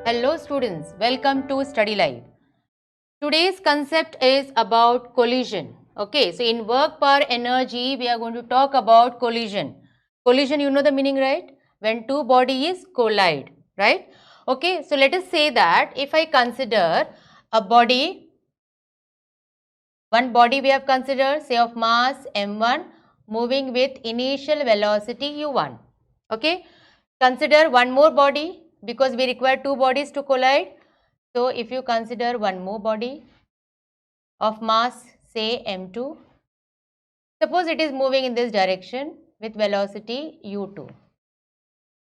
Hello students, welcome to Study Live. Today's concept is about collision. Okay, so in work power energy, we are going to talk about collision. Collision, you know the meaning, right? When two bodies collide, right? Okay, so let us say that if I consider a body, one body we have considered, say of mass m1 moving with initial velocity u1. Okay, consider one more body because we require two bodies to collide. So, if you consider one more body of mass say m2, suppose it is moving in this direction with velocity u2.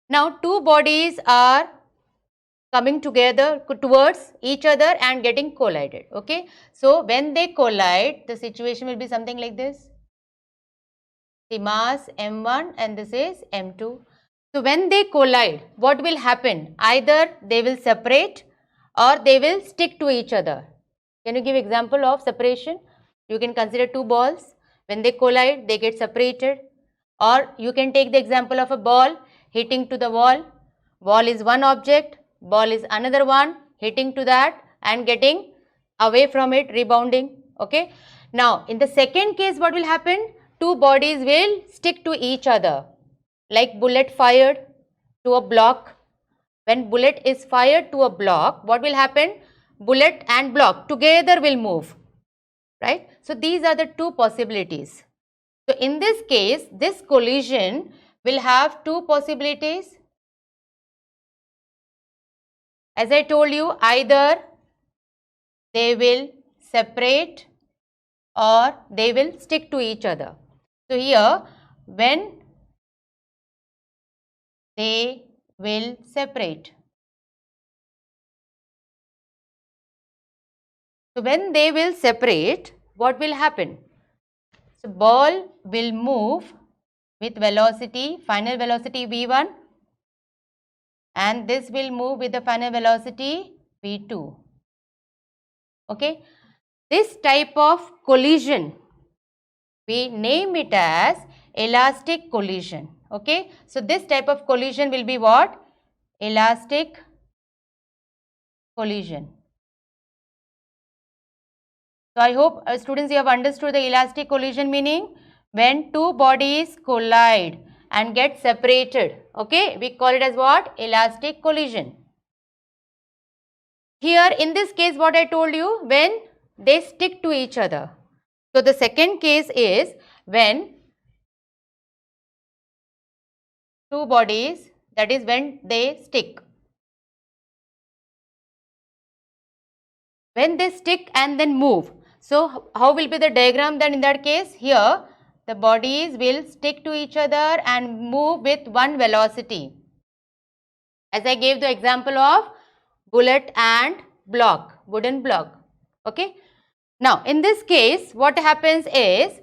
Now, two bodies are coming together towards each other and getting collided. Okay. So, when they collide, the situation will be something like this. The mass m1 and this is m2. So, when they collide, what will happen? Either they will separate or they will stick to each other. Can you give example of separation? You can consider two balls. When they collide, they get separated. Or you can take the example of a ball hitting to the wall. Wall is one object, ball is another one, hitting to that and getting away from it, rebounding. Okay. Now, in the second case, what will happen? Two bodies will stick to each other, like bullet fired to a block. When bullet is fired to a block, what will happen? Bullet and block together will move, right? So, these are the two possibilities. So, in this case, this collision will have two possibilities. As I told you, either they will separate or they will stick to each other. So, here when they will separate. So, when they will separate, what will happen? So, ball will move with velocity, final velocity v1, and this will move with the final velocity v2. Okay. This type of collision, we name it as elastic collision. Okay. So, this type of collision will be what? Elastic collision. So, I hope students you have understood the elastic collision meaning. When two bodies collide and get separated, okay, we call it as what? Elastic collision. Here in this case what I told you, when they stick to each other. So, the second case is when two bodies, that is when they stick. When they stick and then move. So, how will be the diagram then in that case? Here the bodies will stick to each other and move with one velocity. As I gave the example of bullet and block, wooden block. Okay. Now, in this case, what happens is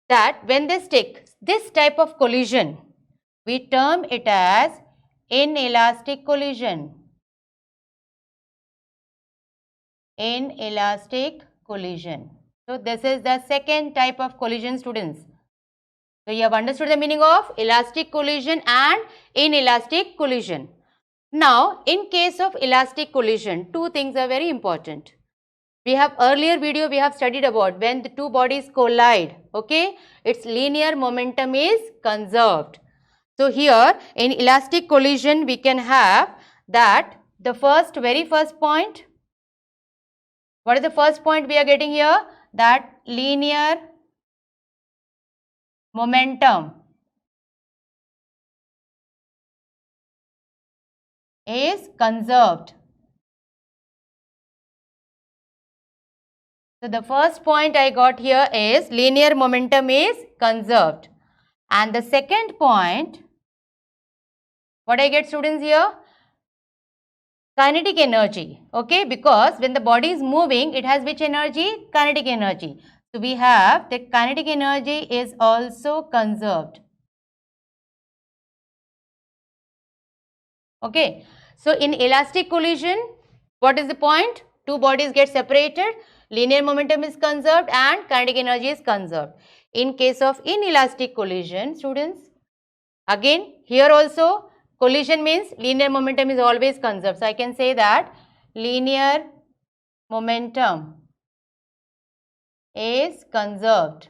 that when they stick, this type of collision, we term it as inelastic collision. Inelastic collision. So, this is the second type of collision, students. So, you have understood the meaning of elastic collision and inelastic collision. Now, in case of elastic collision, two things are very important. We have earlier video we have studied about when the two bodies collide, okay, its linear momentum is conserved. So, here in elastic collision we can have that the very first point. What is the first point we are getting here? That linear momentum is conserved. So, the first point I got here is linear momentum is conserved. And the second point, what I get, students, here? Kinetic energy, okay, because when the body is moving, it has which energy? Kinetic energy. So, we have the kinetic energy is also conserved. Okay. So, in elastic collision, what is the point? Two bodies get separated, linear momentum is conserved and kinetic energy is conserved. In case of inelastic collision, students, again here also collision means linear momentum is always conserved. So I can say that linear momentum is conserved.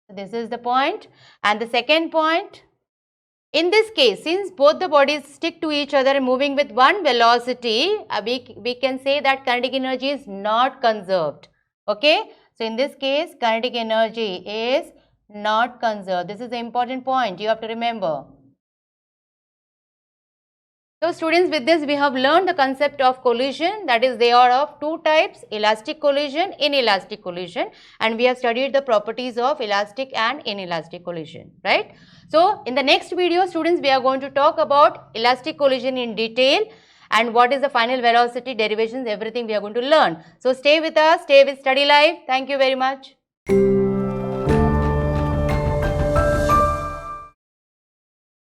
So this is the point. And the second point, in this case, since both the bodies stick to each other and moving with one velocity, we can say that kinetic energy is not conserved. Okay. So in this case, kinetic energy is not conserved. This is the important point you have to remember. So students, with this we have learned the concept of collision, that is they are of two types, elastic collision, inelastic collision, and we have studied the properties of elastic and inelastic collision, right? So in the next video students, we are going to talk about elastic collision in detail and what is the final velocity, derivations, everything we are going to learn. So stay with us, stay with Study Live. Thank you very much.